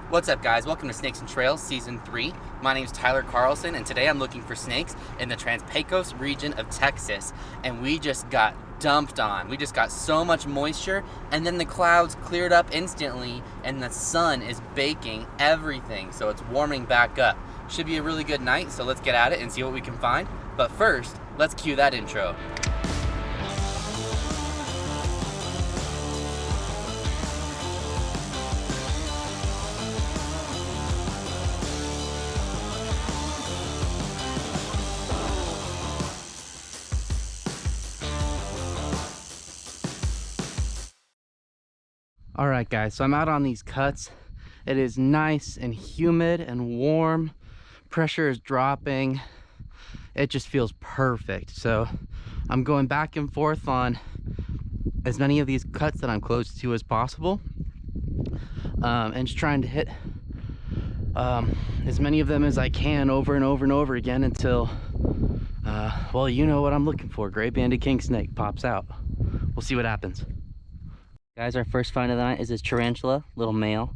What's up, guys? Welcome to Snakes and Trails Season 3. My name is Tyler Carlson, and today I'm looking for snakes in the Trans-Pecos region of Texas. And we just got dumped on. We just got so much moisture, and then the clouds cleared up instantly, and the sun is baking everything, so it's warming back up. Should be a really good night, so let's get at it and see what we can find. But first, let's cue that intro. All right, guys, so I'm out on these cuts. It is nice and humid and warm. Pressure is dropping. It just feels perfect. So I'm going back and forth on as many of these cuts that I'm close to as possible, and just trying to hit as many of them as I can over and over and over again until, well, you know what I'm looking for. Gray banded king snake pops out. We'll see what happens. Guys, our first find of the night is this tarantula, little male.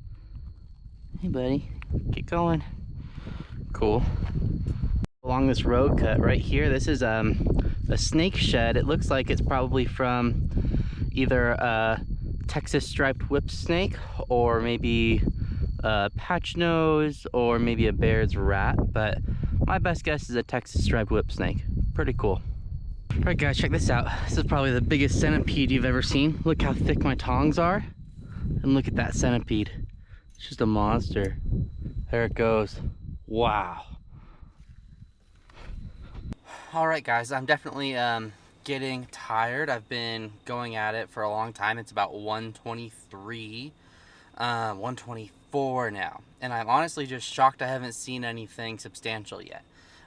Hey buddy, get going. Cool. Along this road cut right here, this is a snake shed. It looks like it's probably from either a Texas striped whip snake or maybe a patch nose or maybe a Baird's rat, but my best guess is a Texas striped whip snake. Pretty cool. All right, guys, check this out. This is probably the biggest centipede you've ever seen. Look how thick my tongs are, and look at that centipede. It's just a monster. There it goes. Wow. All right, guys, I'm definitely getting tired. I've been going at it for a long time. It's about 1:23, 1:24 now, and I'm honestly just shocked I haven't seen anything substantial yet.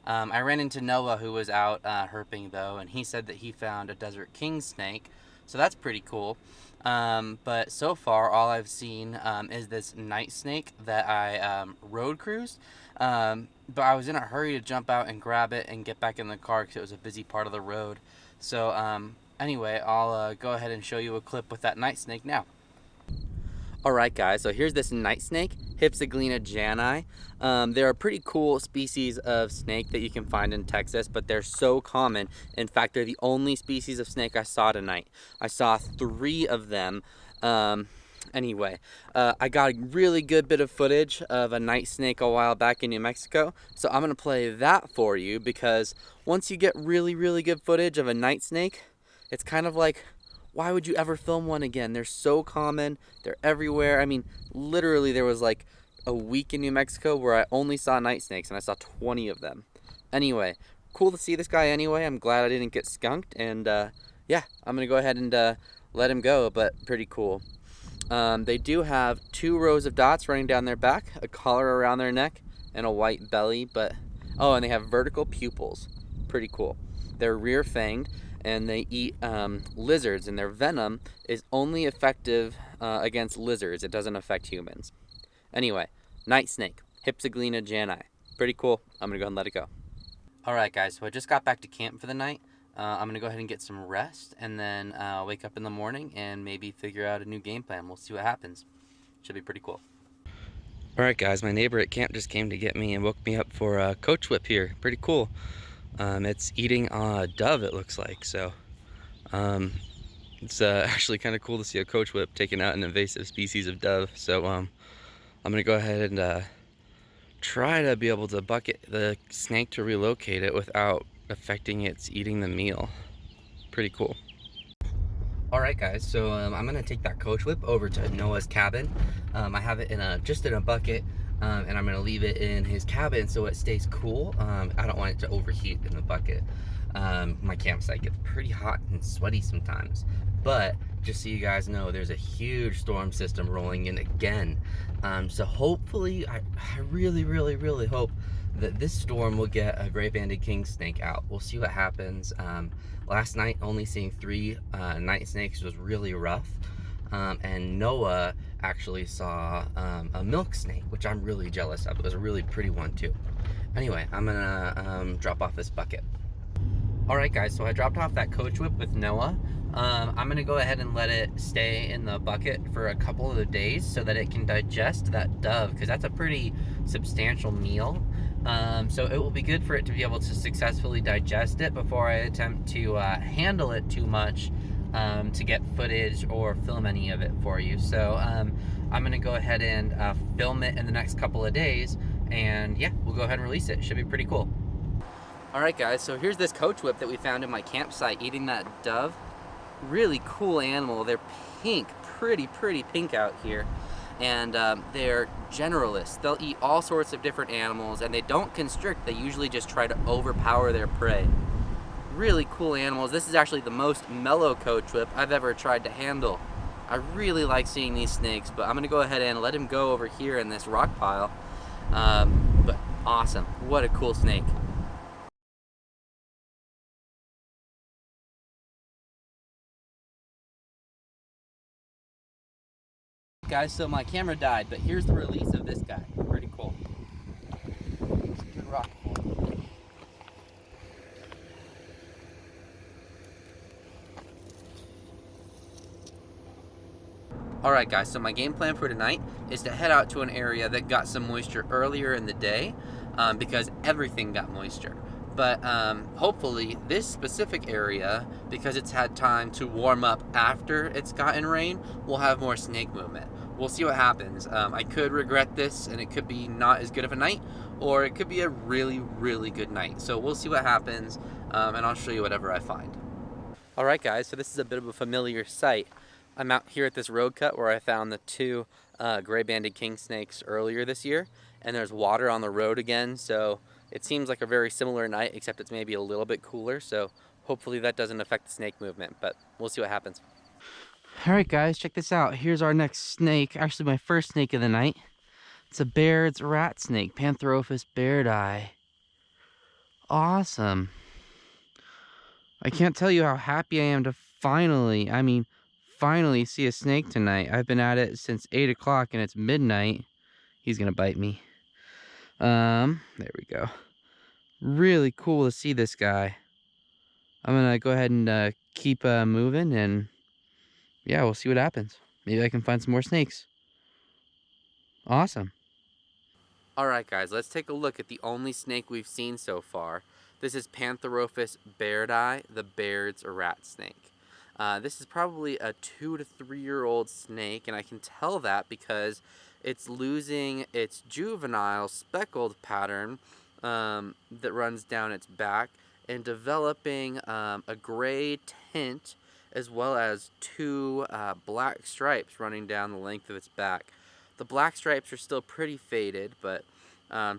I ran into Noah, who was out herping though, and he said that he found a desert king snake, so that's pretty cool. But so far, all I've seen is this night snake that I road cruised. But I was in a hurry to jump out and grab it and get back in the car because it was a busy part of the road. So anyway, I'll go ahead and show you a clip with that night snake now. Alright, guys, so here's this night snake, Hypsiglena jani. They're a pretty cool species of snake that you can find in Texas, but they're so common. In fact, they're the only species of snake I saw tonight. I saw 3 of them. Anyway, I got a really good bit of footage of a night snake a while back in New Mexico, so I'm going to play that for you, because once you get really, really good footage of a night snake, it's kind of like, why would you ever film one again? They're so common. They're everywhere. I mean, literally there was like a week in New Mexico where I only saw night snakes and I saw 20 of them. Anyway, cool to see this guy anyway. I'm glad I didn't get skunked, and yeah, I'm going to go ahead and let him go, but pretty cool. They do have 2 rows of dots running down their back, a collar around their neck, and a white belly, but oh, and they have vertical pupils. Pretty cool. They're rear fanged, and they eat lizards, and their venom is only effective against lizards. It doesn't affect humans. Anyway, night snake, Hypsiglena jani. Pretty cool. I'm gonna go ahead and let it go. All right, guys, so I just got back to camp for the night. I'm gonna go ahead and get some rest, and then wake up in the morning and maybe figure out a new game plan. We'll see what happens. Should be pretty cool. All right, guys, my neighbor at camp just came to get me and woke me up for a Coachwhip here. Pretty cool. It's eating a dove, it looks like. So it's actually kind of cool to see a Coachwhip taking out an invasive species of dove. So I'm gonna go ahead and try to be able to bucket the snake to relocate it without affecting its eating the meal. Pretty cool. All right, guys, so I'm gonna take that Coachwhip over to Noah's cabin. I have it just in a bucket, and I'm gonna leave it in his cabin so it stays cool. I don't want it to overheat in the bucket. My campsite gets pretty hot and sweaty sometimes, but just so you guys know, there's a huge storm system rolling in again. So hopefully, I really, really, really hope that this storm will get a gray banded king snake out. We'll see what happens. Last night, only seeing 3 night snakes was really rough. And Noah actually saw a milk snake, which I'm really jealous of. It was a really pretty one too. Anyway, I'm gonna drop off this bucket. All right, guys, so I dropped off that Coachwhip with Noah. I'm gonna go ahead and let it stay in the bucket for a couple of days so that it can digest that dove, because that's a pretty substantial meal. So it will be good for it to be able to successfully digest it before I attempt to handle it too much to get footage or film any of it for you. So I'm gonna go ahead and film it in the next couple of days, and yeah, we'll go ahead and release it. Should be pretty cool. All right, guys, so here's this Coachwhip that we found in my campsite eating that dove. Really cool animal. They're pink, pretty pink out here. And they're generalists. They'll eat all sorts of different animals, and they don't constrict. They usually just try to overpower their prey. Really cool animals. This is actually the most mellow Coachwhip I've ever tried to handle. I really like seeing these snakes, but I'm gonna go ahead and let him go over here in this rock pile. But awesome, what a cool snake. Guys, so my camera died, but here's the release of this guy. Pretty cool. Good rock. Alright guys, so my game plan for tonight is to head out to an area that got some moisture earlier in the day, because everything got moisture. But hopefully this specific area, because it's had time to warm up after it's gotten rain, will have more snake movement. We'll see what happens. I could regret this and it could be not as good of a night, or it could be a really good night. So we'll see what happens, and I'll show you whatever I find. Alright guys, so this is a bit of a familiar sight. I'm out here at this road cut where I found the two gray-banded king snakes earlier this year, and there's water on the road again, so it seems like a very similar night, except it's maybe a little bit cooler, so hopefully that doesn't affect the snake movement, but we'll see what happens. Alright guys, check this out. Here's our next snake, actually my first snake of the night. It's a Baird's rat snake, Pantherophis bairdi. Awesome. I can't tell you how happy I am to finally see a snake tonight. I've been at it since 8 o'clock and it's midnight. He's gonna bite me. There we go. Really cool to see this guy. I'm gonna go ahead and keep moving, and yeah, we'll see what happens. Maybe I can find some more snakes. Awesome. Alright guys, let's take a look at the only snake we've seen so far. This is Pantherophis bairdi, the Baird's rat snake. This is probably a 2 to 3 year old snake, and I can tell that because it's losing its juvenile speckled pattern that runs down its back and developing a gray tint, as well as two black stripes running down the length of its back. The black stripes are still pretty faded, but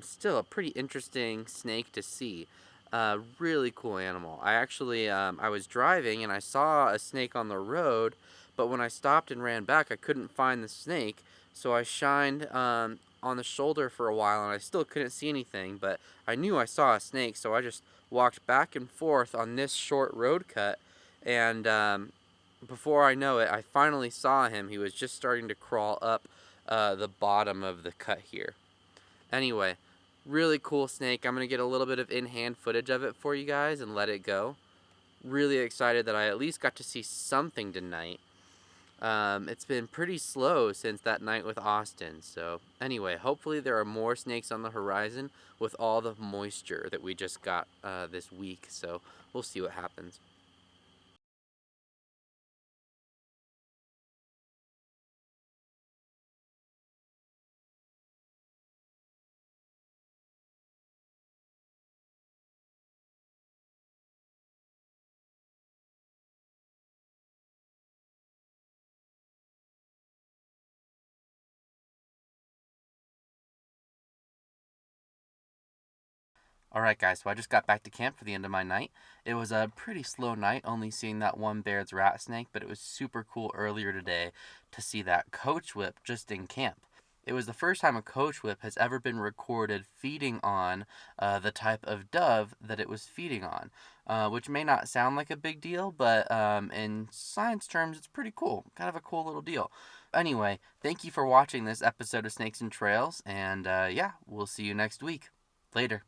still a pretty interesting snake to see. Really cool animal. I actually, I was driving and I saw a snake on the road, but when I stopped and ran back, I couldn't find the snake, so I shined on the shoulder for a while and I still couldn't see anything, but I knew I saw a snake, so I just walked back and forth on this short road cut, and before I know it, I finally saw him. He was just starting to crawl up the bottom of the cut here. Anyway, really cool snake. I'm going to get a little bit of in-hand footage of it for you guys and let it go. Really excited that I at least got to see something tonight. It's been pretty slow since that night with Austin. So anyway, hopefully there are more snakes on the horizon with all the moisture that we just got this week. So we'll see what happens. Alright guys, so I just got back to camp for the end of my night. It was a pretty slow night, only seeing that one Baird's rat snake, but it was super cool earlier today to see that Coachwhip just in camp. It was the first time a Coachwhip has ever been recorded feeding on the type of dove that it was feeding on, which may not sound like a big deal, but in science terms, it's pretty cool. Kind of a cool little deal. Anyway, thank you for watching this episode of Snakes and Trails, and yeah, we'll see you next week. Later.